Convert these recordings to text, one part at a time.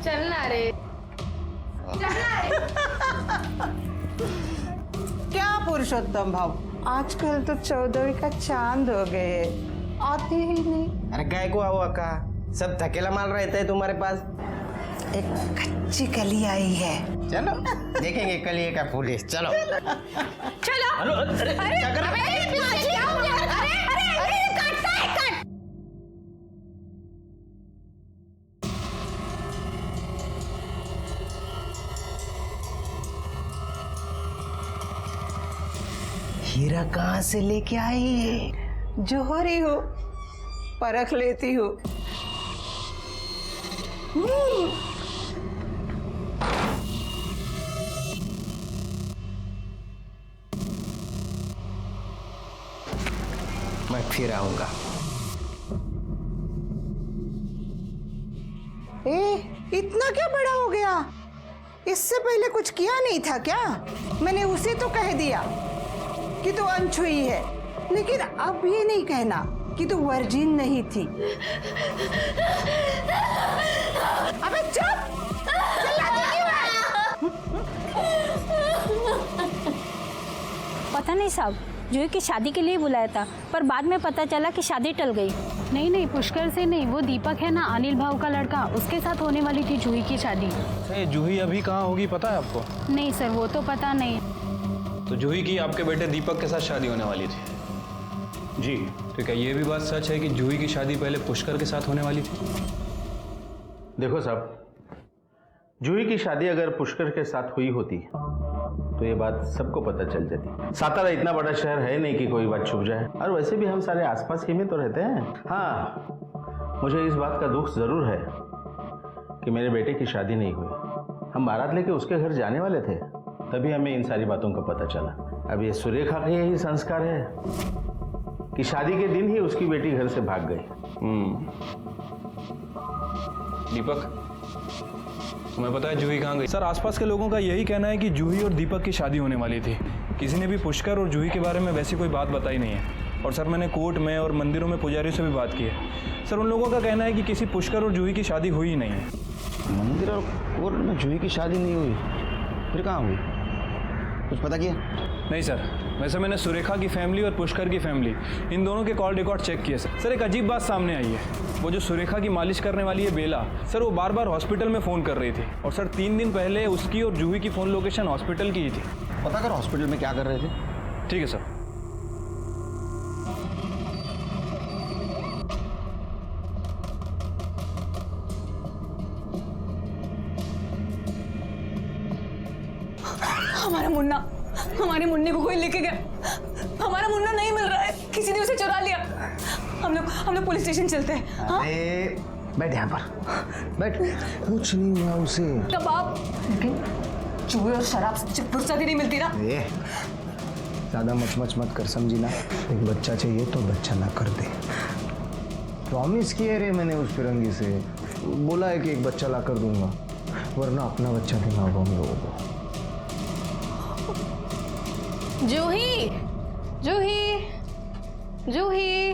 चलना रे, चलना रे। क्या पुरुषोत्तम भाव, आजकल तो 14वीं का चांद हो गए, आते ही नहीं। अरे काय को आओ अक्का, सब थकेला माल रहता है तुम्हारे पास। एक कच्ची कली आई है, चलो देखेंगे कलिए का फूल है। चलो चलो। हेलो, अरे क्या कर रहे हैं? हीरा कहाँ से लेके आई है? जोहरी हो, परख लेती हूँ। मैं फिर आऊंगा। इतना क्या बड़ा हो गया? इससे पहले कुछ किया नहीं था क्या? मैंने उसे तो कह दिया कि तू अनछुई है, लेकिन अब ये नहीं कहना कि तू वर्जिन नहीं थी। अबे चुप! चिल्लाती क्यों है? पता नहीं साहब, जूही की शादी के लिए बुलाया था, पर बाद में पता चला कि शादी टल गई। नहीं नहीं, पुष्कर से नहीं, वो दीपक है ना, अनिल भाव का लड़का, उसके साथ होने वाली थी जूही की शादी। जूही अभी कहाँ होगी पता है आपको? नहीं सर, वो तो पता नहीं। तो जूही की आपके बेटे दीपक के साथ शादी होने वाली थी? जी। तो क्या ये भी बात सच है कि जूही की शादी पहले पुष्कर के साथ होने वाली थी? देखो साहब, जूही की शादी अगर पुष्कर के साथ हुई होती तो ये बात सबको पता चल जाती। सातारा इतना बड़ा शहर है नहीं कि कोई बात छुप जाए, और वैसे भी हम सारे आसपास ही में तो रहते हैं। हाँ, मुझे इस बात का दुख जरूर है कि मेरे बेटे की शादी नहीं हुई। हम बारात लेके उसके घर जाने वाले थे, तभी हमें इन सारी बातों का पता चला। अब ये सुरेखा का यही संस्कार है कि शादी के दिन ही उसकी बेटी घर से भाग गई। दीपक, तुम्हें पता है जूही कहाँ गई? सर, आसपास के लोगों का यही कहना है कि जूही और दीपक की शादी होने वाली थी। किसी ने भी पुष्कर और जूही के बारे में वैसी कोई बात बताई नहीं है। और सर, मैंने कोर्ट में और मंदिरों में पुजारियों से भी बात की है। सर, उन लोगों का कहना है कि किसी पुष्कर और जूही की शादी हुई ही नहीं है। मंदिर और कोर्ट में जूही की शादी नहीं हुई, फिर कहाँ हुई? कुछ पता किया? नहीं सर, वैसे मैंने सुरेखा की फैमिली और पुष्कर की फैमिली, इन दोनों के कॉल रिकॉर्ड चेक किए सर। सर, एक अजीब बात सामने आई है। वो जो सुरेखा की मालिश करने वाली है बेला, सर, वो बार बार हॉस्पिटल में फ़ोन कर रही थी। और सर, 3 दिन पहले उसकी और जूही की फ़ोन लोकेशन हॉस्पिटल की ही थी। पता कर हॉस्पिटल में क्या कर रहे थे। ठीक है सर। हमारे मुन्ने को कोई लेके गया। हमारा मुन्ना नहीं मिल रहा है, किसी ने उसे चुरा लिया। हम लोग पुलिस स्टेशन चलते हैं। हाँ? बैठ यहाँ पर, बैठ। कुछ नहीं हुआ उसे। कबाब, लेकिन चूहे और शराब से फुर्सत ही नहीं मिलती ना। ज्यादा मच मत कर, समझी ना। एक बच्चा चाहिए तो बच्चा ना कर दे। प्रॉमिस किए रे मैंने उस फिरंगी से, बोला है कि एक बच्चा ला कर दूंगा, वरना अपना बच्चा देना होगा हम लोगों को। जूही, जूही, जूही,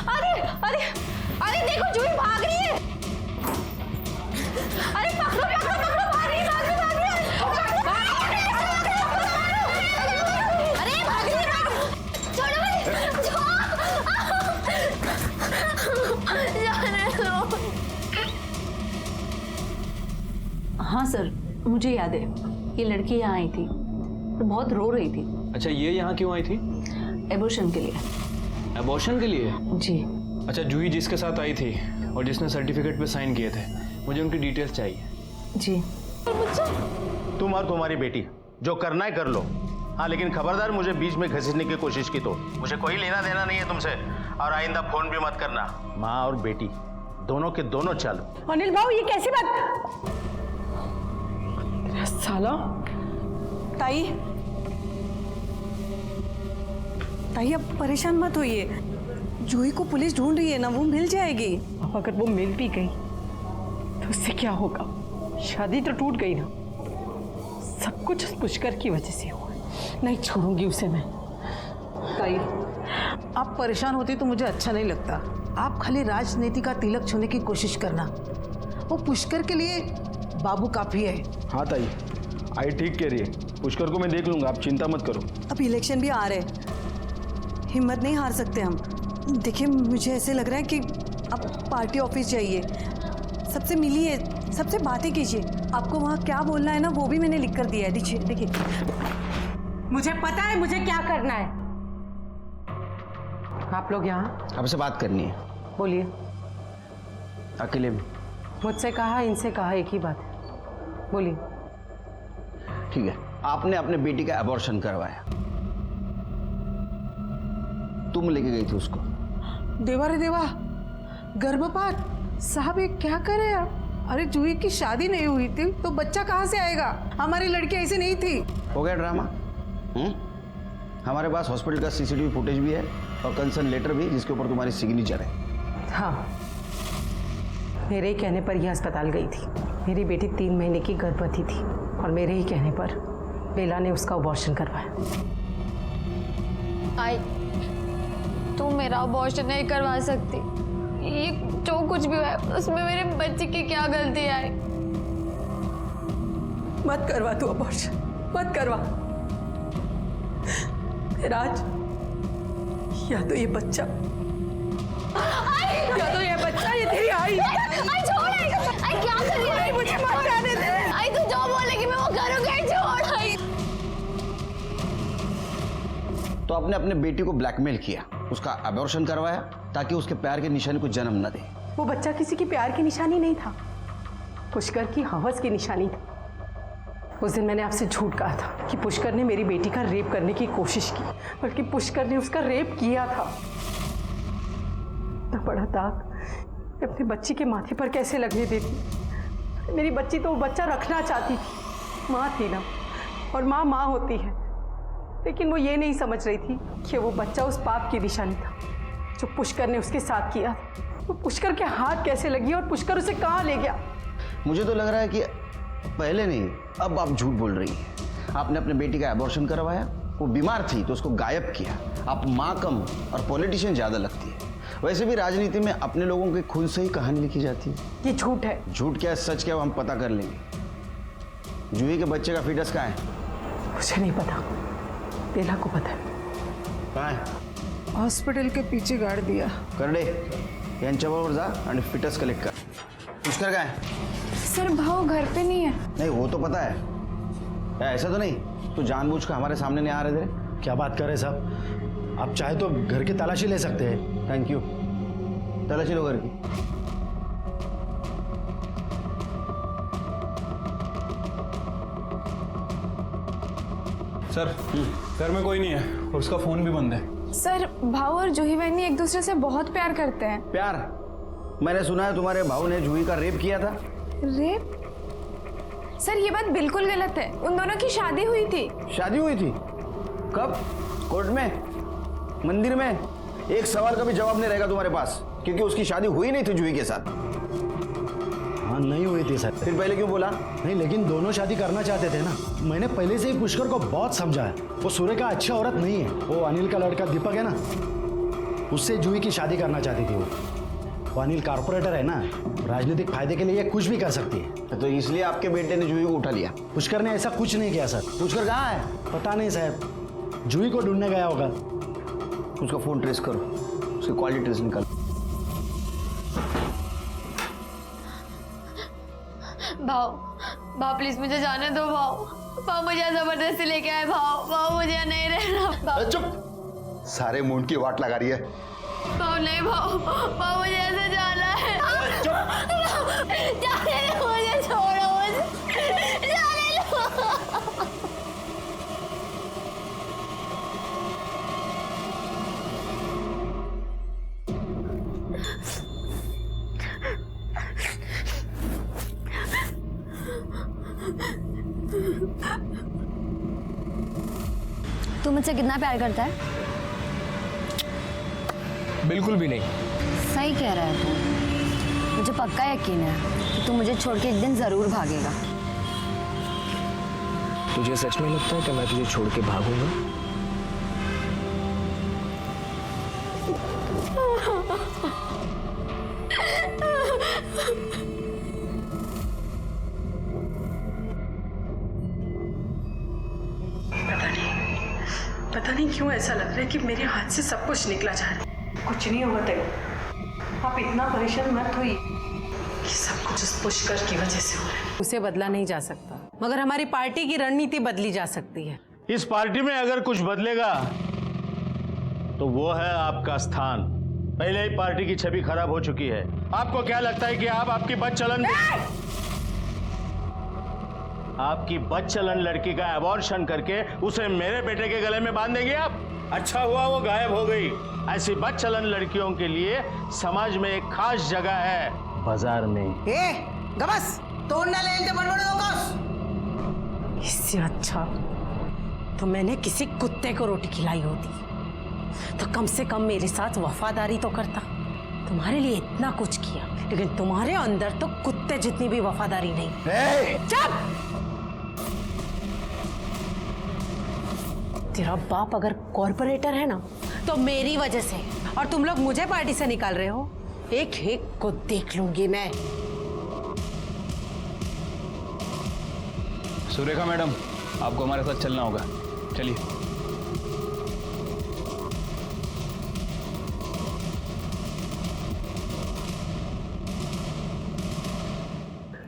अरे अरे अरे देखो, जूही भाग रही है। अरे पकड़ो पकड़ो पकड़ो, भाग रही है, भाग रही है, भाग रही है। अरे भाग रही है, छोड़ो मुझे। हाँ सर, मुझे याद है, ये लड़की यहाँ आई थी, बहुत रो रही थी। अच्छा, ये यहाँ क्यों आई थी? एबॉर्शन के लिए। एबॉर्शन के लिए? जी। अच्छा, जूही जिसके साथ आई थी और जिसने सर्टिफिकेट पे साइन किए थे, मुझे उनकी डिटेल्स चाहिए। जी। तुम और तुम्हारी बेटी जो करना है कर लो। हाँ, लेकिन खबरदार, मुझे बीच में घसीटने की कोशिश की तो मुझे कोई लेना देना नहीं है तुमसे, और आइंदा फोन भी मत करना। माँ और बेटी दोनों के दोनों चालू। अनिल भाऊ, ये कैसी बात? साला, ताई अब परेशान मत होइए, जूही को पुलिस ढूंढ रही है ना, वो मिल जाएगी। अब अगर वो मिल भी गई तो उससे क्या होगा? शादी तो टूट गई ना, सब कुछ उस पुष्कर की वजह से हुआ। नहीं छोड़ूंगी उसे मैं। ताई, आप परेशान होती तो मुझे अच्छा नहीं लगता। आप खाली राजनीति का तिलक छूने की कोशिश करना, वो पुष्कर के लिए बाबू काफी है। हाँ ताई, आई ठीक कह रही है। पुष्कर को मैं देख लूंगा, आप चिंता मत करो। अब इलेक्शन भी आ रहे हैं, हिम्मत नहीं हार सकते हम। देखिए मुझे ऐसे लग रहा है कि आप पार्टी ऑफिस जाइए, सबसे मिलिए, सबसे बातें कीजिए। आपको वहाँ क्या बोलना है ना वो भी मैंने लिख कर दिया है। देखिए देखिए, मुझे पता है मुझे क्या करना है। आप लोग यहाँ आपसे बात करनी है, बोलिए। अकेले में। मुझसे कहा, इनसे कहा, एक ही बात है, बोलिए। ठीक है, आपने अपने बेटी का अबॉर्शन करवाया, तुम लेके गई थी उसको। देवा रे देवा, गर्भपात। साहब ये क्या करे आप? अरे जूही की शादी नहीं हुई थी तो बच्चा कहाँ से आएगा? हमारी लड़की ऐसी नहीं थी। हो गया ड्रामा। हमारे पास हॉस्पिटल का सीसीटीवी फुटेज भी है और कंसर्न लेटर भी, जिसके ऊपर तुम्हारी सिग्नेचर है। हाँ, मेरे ही कहने पर यह अस्पताल गई थी। मेरी बेटी 3 महीने की गर्भवती थी और मेरे ही कहने पर बेला ने उसका अबॉर्शन करवाया। आई, तू मेरा अबॉर्शन नहीं करवा सकती। ये जो कुछ भी है उसमें मेरे बच्चे की क्या गलती है? मत करवा तू अबॉर्शन, मत करवा। राज, या तो ये बच्चा, या तो ये बच्चा, ये तेरी आई। आई छोड़, आई क्या कर रही है? आई मुझे मत जाने दे। आई तू जो बोलेगी मैं वो करूंगा। छोड़ आई। तो आपने अपने बेटी को ब्लैकमेल किया, उसका अबॉर्शन करवाया ताकि उसके प्यार के निशानी को जन्म न दे। वो बच्चा किसी की प्यार की निशानी नहीं था, पुष्कर की हवस की निशानी थी। उस दिन मैंने आपसे झूठ कहा था कि पुष्कर ने मेरी बेटी का रेप करने की कोशिश की, बल्कि पुष्कर ने उसका रेप किया था। इतना बड़ा दाग अपनी बच्ची के माथे पर कैसे लगने देती? मेरी बच्ची तो वो बच्चा रखना चाहती थी, माँ थी ना, और माँ माँ होती है। लेकिन वो ये नहीं समझ रही थी कि वो बच्चा उस पाप की निशानी था जो पुष्कर ने उसके साथ किया। वो पुष्कर के हाथ कैसे लगी और पुष्कर उसे कहाँ ले गया? मुझे तो लग रहा है कि पहले नहीं, अब आप झूठ बोल रही हैं। आपने अपने बेटी का अबॉर्शन करवाया, वो बीमार थी तो उसको गायब किया। आप माँ कम और पॉलिटिशियन ज़्यादा लगती है। वैसे भी राजनीति में अपने लोगों के खून से ही कहानी लिखी जाती है। ये झूठ है। झूठ क्या सच क्या, वो हम पता कर लेंगे। जूही के बच्चे का फीटस कहाँ है? मुझे नहीं पता, बेला को पता है। कहाँ है? हॉस्पिटल के पीछे गाड़ दिया। करडे, यांच्याबरोबर जा आणि फिटस कलेक्ट कर। पुष्कर कहाँ है? सर भाव घर पे नहीं है। नहीं वो तो पता है, ऐसा तो नहीं तू जानबूझ कर हमारे सामने नहीं आ रहे थे? क्या बात कर रहे साहब, आप चाहे तो घर की तलाशी ले सकते हैं। थैंक यू, तलाशी लो घर की। सर, घर में कोई नहीं है और उसका फोन भी बंद है। सर भाव और जूही बहनी एक दूसरे से बहुत प्यार करते हैं। प्यार? मैंने सुना है तुम्हारे भाऊ ने जूही का रेप किया था। रेप? सर ये बात बिल्कुल गलत है। उन दोनों की शादी हुई थी। शादी हुई थी? कब? कोर्ट में? मंदिर में? एक सवाल का भी जवाब नहीं रहेगा तुम्हारे पास, क्योंकि उसकी शादी हुई नहीं थी जूही के साथ। हाँ नहीं हुई थी सर। फिर पहले क्यों बोला? नहीं, लेकिन दोनों शादी करना चाहते थे ना। मैंने पहले से ही पुष्कर को बहुत समझाया, वो सूर्य का अच्छा औरत नहीं है। वो अनिल का लड़का दीपक है ना, उससे जूही की शादी करना चाहती थी वो अनिल कॉर्पोरेटर है ना, राजनीतिक फायदे के लिए कुछ भी कर सकती है। तो इसलिए आपके बेटे ने जूही को उठा लिया? पुष्कर ने ऐसा कुछ नहीं किया सर। पुष्कर कहाँ है? पता नहीं साहब, जूही को ढूंढने गया होगा। उसका फोन ट्रेस करो, उसकी क्वालिटी ट्रेस निकालो। भाव प्लीज मुझे जाने दो। भाव मुझे जबरदस्ती लेके आए। भाव मुझे नहीं रहना। चुप, सारे मूड की वाट लगा रही है। भाव नहीं, भाव मुझे ऐसे जाना है। जाने दो मुझे, छोड़ो मुझे, जाने दो। तू मुझसे कितना प्यार करता है? बिल्कुल भी नहीं। सही कह रहा है तू। मुझे पक्का यकीन है कि तू मुझे छोड़ के एक दिन जरूर भागेगा। तुझे सच में लगता है कि मैं तुझे छोड़ के भागूंगा? नहीं क्यों ऐसा लग रहा है कि मेरे हाथ से सब कुछ निकला जा रहा है। कुछ नहीं होगा तेरे, आप इतना परेशान मत होइए। ये सब कुछ उस पुष्कर की वजह से हो रहा है। उसे बदला नहीं जा सकता, मगर हमारी पार्टी की रणनीति बदली जा सकती है। इस पार्टी में अगर कुछ बदलेगा तो वो है आपका स्थान। पहले ही पार्टी की छवि खराब हो चुकी है। आपको क्या लगता है कि आप आपकी बदचलन लड़की का अबॉर्शन करके उसे मेरे बेटे के गले में बांध देंगे आप? अच्छा हुआ वो गायब हो गई। ऐसी बदचलन लड़कियों के लिए समाज में एक खास जगह है, बाजार में। गबस तोड़ ना ले बड़बड़ लोगों। इससे अच्छा तो मैंने किसी कुत्ते को रोटी खिलाई होती तो कम से कम मेरे साथ वफादारी तो करता। तुम्हारे लिए इतना कुछ किया, लेकिन तुम्हारे अंदर तो कुत्ते जितनी भी वफादारी नहीं। चुप! तेरा बाप अगर कॉर्पोरेटर है ना तो मेरी वजह से, और तुम लोग मुझे पार्टी से निकाल रहे हो। एक एक को देख लूंगी मैं। सुरेखा मैडम, आपको हमारे साथ चलना होगा, चलिए।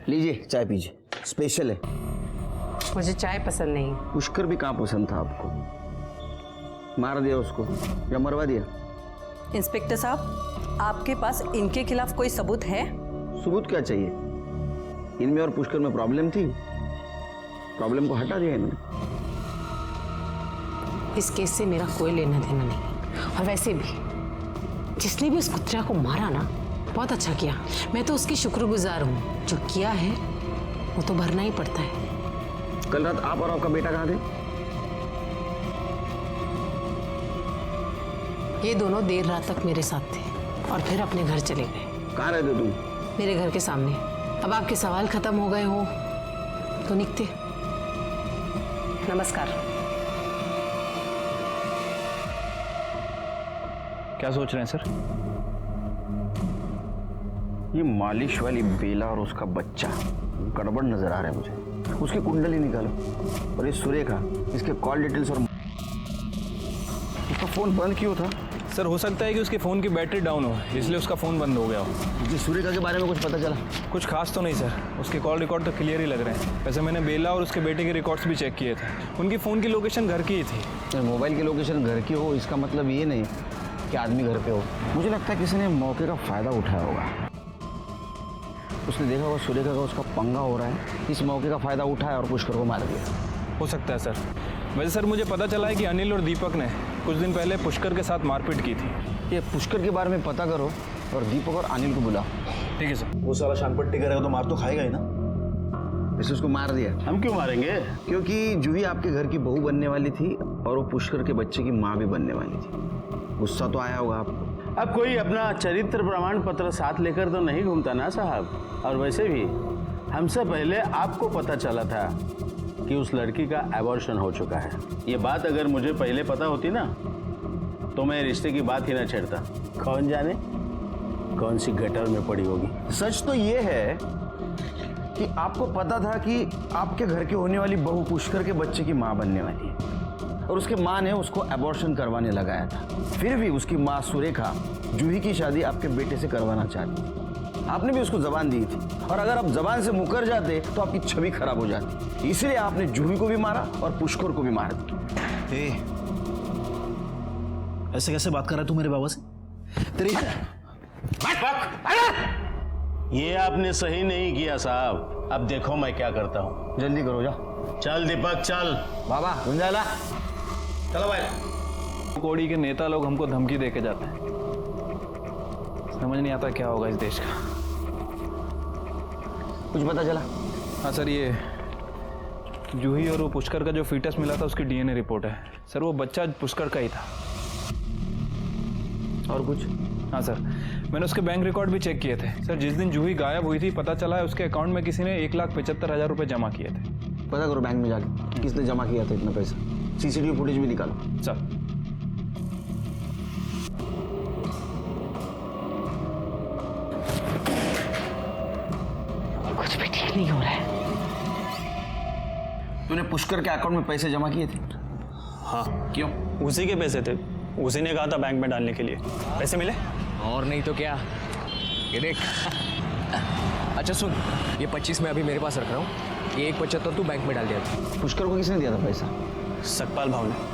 लीजिए चाय पीजिए, स्पेशल है। मुझे चाय पसंद नहीं। पुष्कर भी कहाँ पसंद था आपको? मार दिया उसको या मरवा दिया? इंस्पेक्टर साहब, आपके पास इनके खिलाफ कोई सबूत है? सबूत क्या चाहिए? इनमें और पुष्कर में प्रॉब्लम थी, प्रॉब्लम को हटा दिया इन्होंने। इस केस से मेरा कोई लेना देना नहीं। और वैसे भी जिसने भी उस कुत्ते को मारा ना, बहुत अच्छा किया। मैं तो उसकी शुक्रगुजार हूँ। जो किया है वो तो भरना ही पड़ता है। कल रात आप और आपका बेटा कहाँ थे? ये दोनों देर रात तक मेरे साथ थे और फिर अपने घर चले गए। कहाँ रहते तुम? मेरे घर के सामने। अब आपके सवाल खत्म हो गए हो तो निकते। नमस्कार। क्या सोच रहे हैं सर? ये मालिश वाली बेला और उसका बच्चा गड़बड़ नजर आ रहा है मुझे। उसकी कुंडली निकालो। और ये सुरेखा, इसके कॉल डिटेल्स और उसका फोन बंद क्यों था? सर, हो सकता है कि उसके फ़ोन की बैटरी डाउन हो, इसलिए उसका फ़ोन बंद हो गया हो। मुझे सुरेखा के बारे में कुछ पता चला? कुछ खास तो नहीं सर, उसके कॉल रिकॉर्ड तो क्लियर ही लग रहे हैं। वैसे मैंने बेला और उसके बेटे के रिकॉर्ड्स भी चेक किए थे। उनकी फ़ोन की लोकेशन घर की ही थी। मोबाइल की लोकेशन घर की हो इसका मतलब ये नहीं कि आदमी घर पे हो। मुझे लगता है किसी ने मौके का फ़ायदा उठाया होगा। उसने देखा होगा सुरेखा का उसका पंगा हो रहा है, इस मौके का फ़ायदा उठाया और पुष्कर को मार दिया। हो सकता है सर। वैसे सर, मुझे पता चला है कि अनिल और दीपक ने कुछ दिन पहले पुष्कर के साथ मारपीट की थी। ये पुष्कर के बारे में पता करो और दीपक और अनिल को बुलाओ। ठीक है सर। वो साला शानपट्टी करेगा तो मार तो खाएगा ही ना। वैसे उसको मार दिया। हम क्यों मारेंगे? क्योंकि जूही आपके घर की बहू बनने वाली थी और वो पुष्कर के बच्चे की माँ भी बनने वाली थी। गुस्सा तो आया होगा आपको। अब कोई अपना चरित्र प्रमाण पत्र साथ लेकर तो नहीं घूमता ना साहब। और वैसे भी हमसे पहले आपको पता चला था कि उस लड़की का एबॉर्शन हो चुका है। ये बात अगर मुझे पहले पता होती ना तो मैं रिश्ते की बात ही ना छेड़ता। कौन जाने कौन सी गटर में पड़ी होगी। सच तो ये है कि आपको पता था कि आपके घर की होने वाली बहू पुष्कर के बच्चे की माँ बनने वाली है और उसके माँ ने उसको एबॉर्शन करवाने लगाया था। फिर भी उसकी माँ सुरेखा जूही की शादी आपके बेटे से करवाना चाहती थी। आपने भी उसको जबान दी थी और अगर आप जबान से मुकर जाते तो आपकी छवि खराब हो जाती। इसलिए आपने जूही को भी मारा और पुष्कर को भी मार दिया। ऐसे कैसे बात कर रहा है तू मेरे बाबा से? तेरी ये आपने सही नहीं किया साहब। अब देखो मैं क्या करता हूँ। जल्दी करो, जा। चल दीपक चल। बाबा गुंजाला चलो भाई। कोड़ी के नेता लोग हमको धमकी दे के जाते हैं। समझ नहीं आता क्या होगा इस देश का। कुछ पता चला? हाँ सर, ये जूही और वो पुष्कर का जो फीटस मिला था उसकी डीएनए रिपोर्ट है सर। वो बच्चा पुष्कर का ही था। और कुछ? हाँ सर, मैंने उसके बैंक रिकॉर्ड भी चेक किए थे सर। जिस दिन जूही गायब हुई थी पता चला है उसके अकाउंट में किसी ने 1,75,000 रुपये जमा किए थे। पता करो बैंक में जाके किसने जमा किया था इतना पैसा। सीसीटीवी फुटेज भी निकालो। सर। कुछ भी ठीक नहीं हो रहा है। तूने पुष्कर के अकाउंट में पैसे जमा किए थे? हाँ। क्यों? उसी के पैसे थे, उसी ने कहा था बैंक में डालने के लिए। पैसे मिले? और नहीं तो क्या, ये देख। अच्छा सुन, ये 25 मैं अभी मेरे पास रख रहा हूँ, ये 175 तू बैंक में डाल दिया। पुष्कर को किसने दिया था पैसा? सकपाल भाव ने।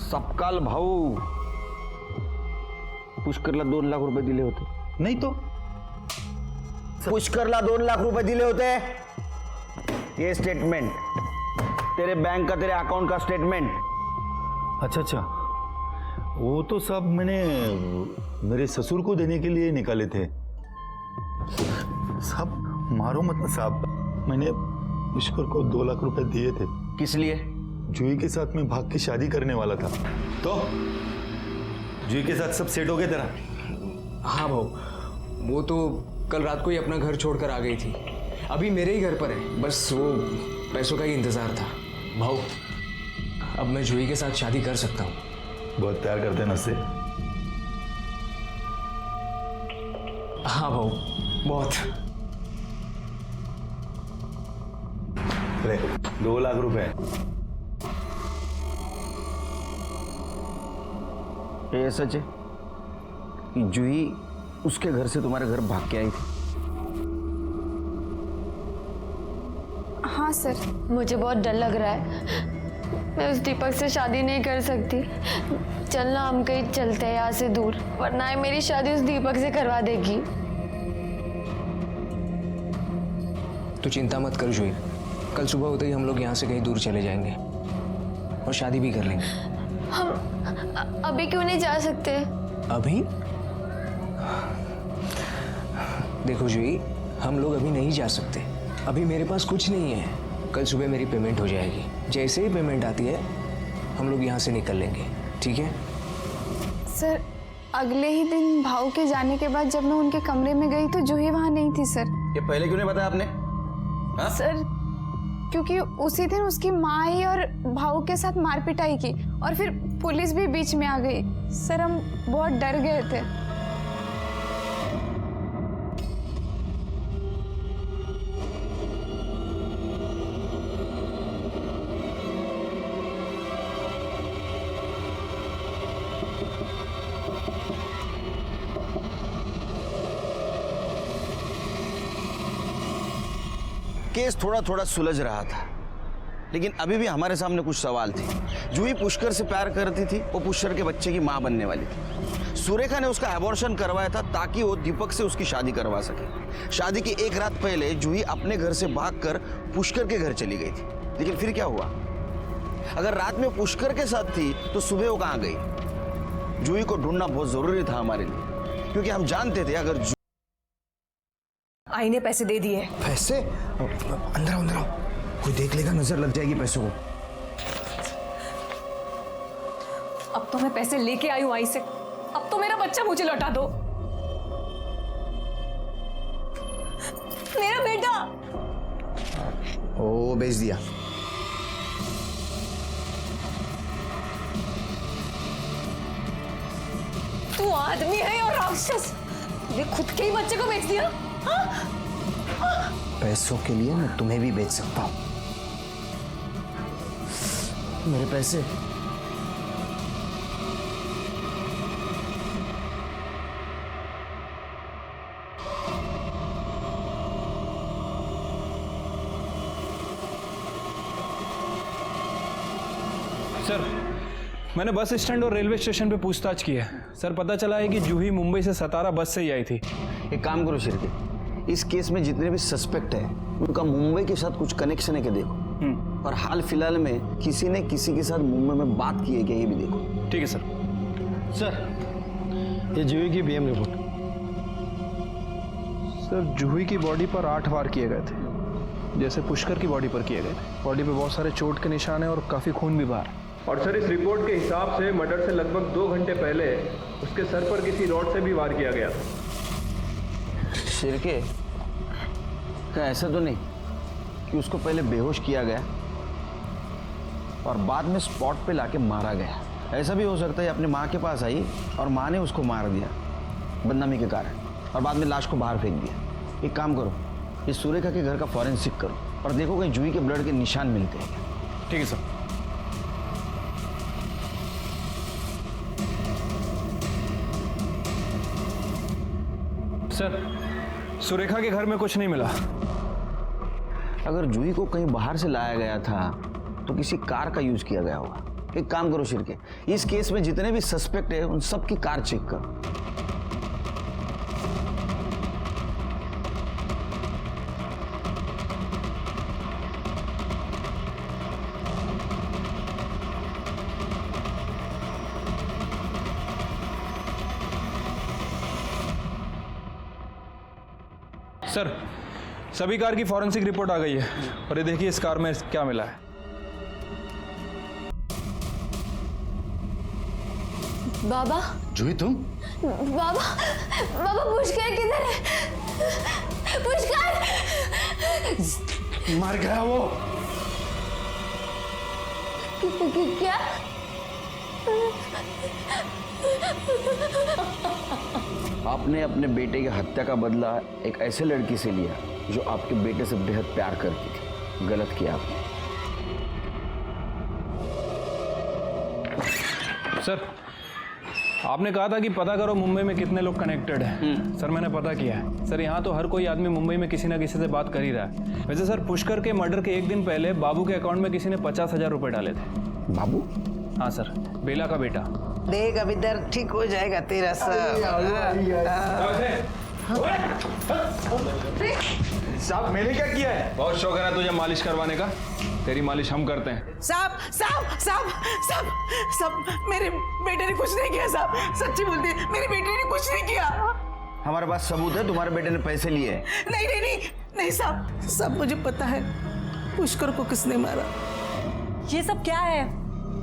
सपकाल भाऊ, पुष्करला 2 लाख रुपए दिले होते. नहीं तो पुष्करला 2 लाख रुपए दिले होते. ये स्टेटमेंट तेरे बैंक का, तेरे अकाउंट का स्टेटमेंट. अच्छा अच्छा, वो तो सब मैंने मेरे ससुर को देने के लिए निकाले थे. साहब मारो मत साहब, मैंने पुष्कर को 2 लाख रुपए दिए थे. किस लिए? जूही के साथ मैं भाग के शादी करने वाला था. तो जूही के साथ सब सेट हो गया तेरा? हाँ भाऊ, वो तो कल रात को ही अपना घर छोड़कर आ गई थी. अभी मेरे ही घर पर है, बस वो पैसों का ही इंतजार था. भाऊ अब मैं जूही के साथ शादी कर सकता हूँ. बहुत प्यार करते हैं ना उससे? हाँ भाऊ, बहुत. अरे 2 लाख रुपए. ये सच है कि जूही उसके घर से तुम्हारे घर भाग के आई थी? हाँ सर, मुझे बहुत डर लग रहा है. मैं उस दीपक से शादी नहीं कर सकती. चलना हम कहीं चलते हैं यहाँ से दूर, वरना ये मेरी शादी उस दीपक से करवा देगी. तू चिंता मत कर जूही, कल सुबह होते ही हम लोग यहाँ से कहीं दूर चले जाएंगे और शादी भी कर लेंगे. हम अभी क्यों नहीं जा सकते? अभी? देखो जूही, हम लोग अभी नहीं जा सकते. अभी मेरे पास कुछ नहीं है. कल सुबह मेरी पेमेंट हो जाएगी. जैसे ही पेमेंट आती है हम लोग यहाँ से निकल लेंगे, ठीक है? सर, अगले ही दिन भाऊ के जाने के बाद जब मैं उनके कमरे में गई तो जूही वहाँ नहीं थी सर. ये पहले क्यों नहीं बताया आपने? हा? सर, क्योंकि उसी दिन उसकी माँ आई और भाऊ के साथ मारपिटाई की और फिर पुलिस भी बीच में आ गई. सर, हम बहुत डर गए थे. केस थोड़ा थोड़ा सुलझ रहा था, लेकिन अभी भी हमारे सामने कुछ सवाल थे. जूही पुष्कर से प्यार करती थी, वो पुष्कर के बच्चे की मां बनने वाली थी. सुरेखा ने उसका एबॉर्शन करवाया था ताकि वो दीपक से उसकी शादी करवा सके. शादी की 1 रात पहले जूही अपने घर से भागकर पुष्कर के घर चली गई थी. लेकिन फिर क्या हुआ? अगर रात में पुष्कर के साथ थी तो सुबह वो कहाँ गई? जूही को ढूंढना बहुत जरूरी था हमारे लिए, क्योंकि हम जानते थे अगर आई ने पैसे दे दिए. पैसे? अंदर आओ, अंदर आओ. कोई देख लेगा, नजर लग जाएगी पैसों को. अब तो मैं पैसे लेके आई हूं आई से. अब तो मेरा बच्चा मुझे लौटा दो. मेरा बेटा. ओ, बेच दिया. तू आदमी है और राक्षस. ये खुद के ही बच्चे को बेच दिया. पैसों के लिए मैं तुम्हें भी बेच सकता हूं. मेरे पैसे. सर मैंने बस स्टैंड और रेलवे स्टेशन पे पूछताछ की है सर। पता चला है कि जूही मुंबई से सतारा बस से ही आई थी। एक काम करो शिरके, इस केस में जितने भी सस्पेक्ट हैं उनका मुंबई के साथ कुछ कनेक्शन है क्या देखो, और हाल फिलहाल में किसी ने किसी के साथ मुंबई में बात की है क्या ये भी देखो। ठीक है सर। सर ये जूही की बीएम रिपोर्ट। सर जूही की बॉडी पर 8 वार किए गए थे, जैसे पुष्कर की बॉडी पर किए गए थे। बॉडी पे बहुत सारे चोट के निशान हैं और काफ़ी खून भी बाहर। और सर इस रिपोर्ट के हिसाब से मर्डर से लगभग 2 घंटे पहले उसके सर पर किसी रॉड से भी वार किया गया था। शिरके, क्या ऐसा तो नहीं कि उसको पहले बेहोश किया गया और बाद में स्पॉट पे लाके मारा गया? ऐसा भी हो सकता है अपनी माँ के पास आई और माँ ने उसको मार दिया बदनामी के कारण, और बाद में लाश को बाहर फेंक दिया। एक काम करो, इस सुरेखा के घर का फॉरेंसिक करो और देखो कहीं जूही के ब्लड के निशान मिलते हैं क्या। ठीक है सर। सर सुरेखा के घर में कुछ नहीं मिला। अगर जूही को कहीं बाहर से लाया गया था तो किसी कार का यूज किया गया होगा। एक काम करो शिरके, इस केस में जितने भी सस्पेक्ट है उन सब की कार चेक करो। सर सभी कार की फॉरेंसिक रिपोर्ट आ गई है और ये देखिए इस कार में क्या मिला है। बाबा। जूही तुम? बाबा बाबा पुष्कर किधर है? पुष्कर मर गया वो। क्या? आपने अपने बेटे की हत्या का बदला एक ऐसे लड़की से लिया जो आपके बेटे से बेहद प्यार करती थी। गलत किया आपने। सर आपने कहा था कि पता करो मुंबई में कितने लोग कनेक्टेड हैं। सर मैंने पता किया है। सर यहाँ तो हर कोई आदमी मुंबई में किसी ना किसी से बात कर ही रहा है। वैसे सर पुष्कर के मर्डर के 1 दिन पहले बाबू के अकाउंट में किसी ने 50,000 रुपए डाले थे। बाबू? हाँ सर, बेला का बेटा। देख अभी दर्द ठीक हो जाएगा तेरा सब। साहब मैंने क्या किया है? बहुत शौक है तुझे मालिश करवाने का। तेरी मालिश हम करते हैं। साहब साहब साहब साहब साहब मेरे बेटे ने कुछ नहीं किया साहब, सच्ची बोलती है मेरे बेटे ने कुछ नहीं किया। हमारे पास सबूत है, तुम्हारे बेटे ने पैसे लिए। नहीं नहीं नहीं नहीं साहब, सब मुझे पता है पुष्कर को किसने मारा। ये सब क्या है?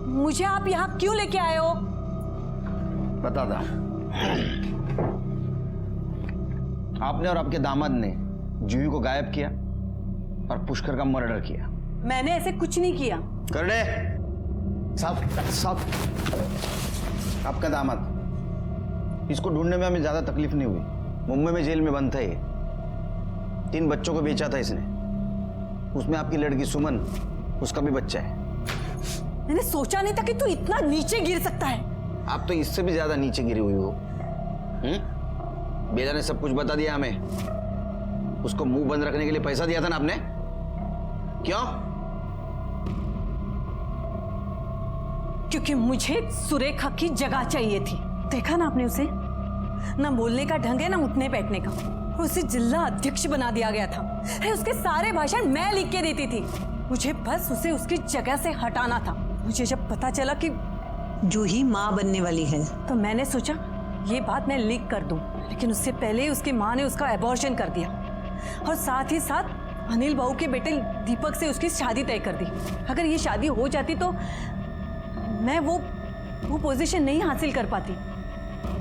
मुझे आप यहाँ क्यों लेके आए हो? बता था आपने और आपके दामाद ने जूही को गायब किया और पुष्कर का मर्डर किया। मैंने ऐसे कुछ नहीं किया। कर दे साहब। आपका दामाद, इसको ढूंढने में हमें ज्यादा तकलीफ नहीं हुई। मुंबई में जेल में बंद था ये। 3 बच्चों को बेचा था इसने, उसमें आपकी लड़की सुमन, उसका भी बच्चा है। मैंने सोचा नहीं था कि तू इतना नीचे गिर सकता है। आप तो इससे भी ज्यादा नीचे गिरी हुई हो। बेला ने सब कुछ बता दिया हमें। उसको मुंह बंद रखने के लिए पैसा दिया था ना आपने? क्यों? क्योंकि मुझे सुरेखा की जगह चाहिए थी। देखा ना आपने उसे, ना बोलने का ढंग है ना उठने बैठने का। उसे जिला अध्यक्ष बना दिया गया था। उसके सारे भाषण मैं लिख के देती थी। मुझे बस उसे उसकी जगह से हटाना था। मुझे जब पता चला कि जूही माँ बनने वाली है तो मैंने सोचा ये बात मैं लीक कर दूं, लेकिन उससे पहले ही उसकी माँ ने उसका एबॉर्शन कर दिया और साथ ही साथ अनिल बाबू के बेटे दीपक से उसकी शादी तय कर दी। अगर ये शादी हो जाती तो मैं वो पोजीशन नहीं हासिल कर पाती।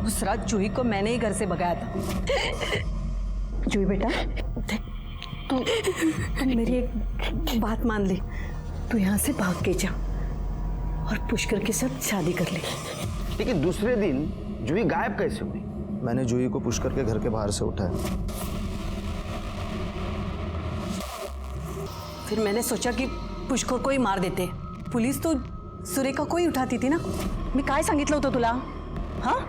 उस रात जूही को मैंने ही घर से भगाया था। जूही बेटा देख, तू मेरी एक बात मान ले। तू यहाँ से भाग के जा और पुष्कर के साथ शादी कर ले। लेकिन दूसरे दिन जूही गायब कैसे हुई? मैंने जूही को पुष्कर के घर के बाहर से उठाया। फिर मैंने सोचा कि पुष्कर को ही मार देते। पुलिस तो सुरेखा को ही उठाती थी ना। मी काय सांगितलं होतं तुला? हाँ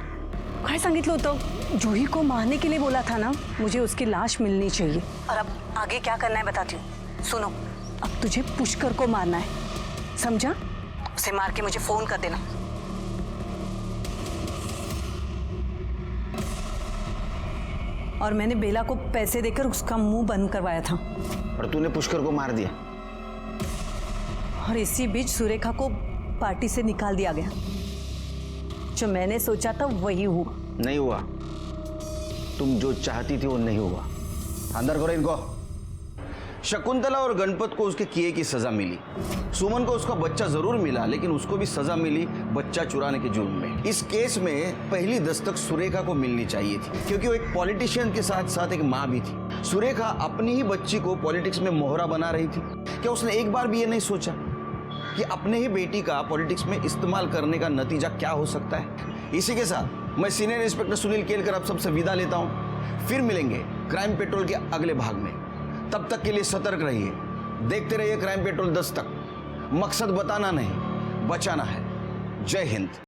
काय सांगितलं होतं? जूही को मारने के लिए बोला था ना। मुझे उसकी लाश मिलनी चाहिए। और अब आगे क्या करना है बताती हूँ। सुनो, अब तुझे पुष्कर को मारना है, समझा? उसे मार के मुझे फोन कर देना। और मैंने बेला को पैसे देकर उसका मुंह बंद करवाया था। और तूने पुष्कर को मार दिया। और इसी बीच सुरेखा को पार्टी से निकाल दिया गया। जो मैंने सोचा था वही हुआ। नहीं हुआ। तुम जो चाहती थी वो नहीं हुआ। अंदर करो इनको। शकुंतला और गणपत को उसके किए की सजा मिली। सुमन को उसका बच्चा जरूर मिला, लेकिन उसको भी सजा मिली बच्चा चुराने के जुर्म में। इस केस में पहली दस्तक सुरेखा को मिलनी चाहिए थी, क्योंकि वो एक पॉलिटिशियन के साथ साथ एक माँ भी थी। सुरेखा अपनी ही बच्ची को पॉलिटिक्स में मोहरा बना रही थी। क्या उसने एक बार भी ये नहीं सोचा कि अपने ही बेटी का पॉलिटिक्स में इस्तेमाल करने का नतीजा क्या हो सकता है? इसी के साथ मैं सीनियर इंस्पेक्टर सुनील केलकर आप सबसे विदा लेता हूं। फिर मिलेंगे क्राइम पेट्रोल के अगले भाग में। तब तक के लिए सतर्क रहिए, देखते रहिए क्राइम पेट्रोल 10 तक। मकसद बताना नहीं, बचाना है। जय हिंद।